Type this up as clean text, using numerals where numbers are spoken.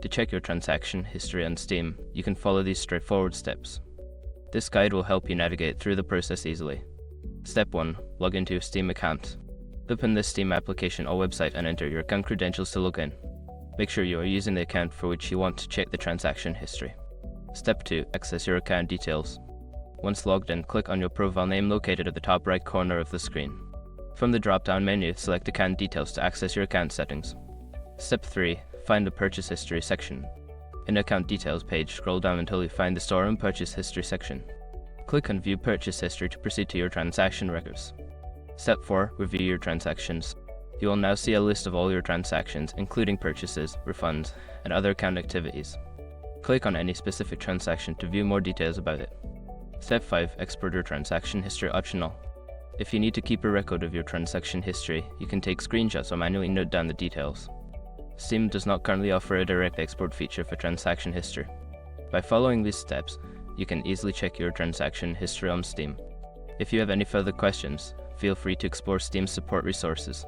To check your transaction history on Steam, you can follow these straightforward steps. This guide will help you navigate through the process easily. Step 1. Log into your Steam account. Open the Steam application or website and enter your account credentials to log in. Make sure you are using the account for which you want to check the transaction history. Step 2. Access your account details. Once logged in, click on your profile name located at the top right corner of the screen. From the drop-down menu, select Account Details to access your account settings. Step 3. Find the Purchase History section. In the Account Details page, scroll down until you find the Store and Purchase History section. Click on View Purchase History to proceed to your transaction records. Step 4. Review your transactions. You will now see a list of all your transactions, including purchases, refunds, and other account activities. Click on any specific transaction to view more details about it. Step 5. Export your transaction history optional. If you need to keep a record of your transaction history, you can take screenshots or manually note down the details. Steam does not currently offer a direct export feature for transaction history. By following these steps, you can easily check your transaction history on Steam. If you have any further questions, feel free to explore Steam's support resources.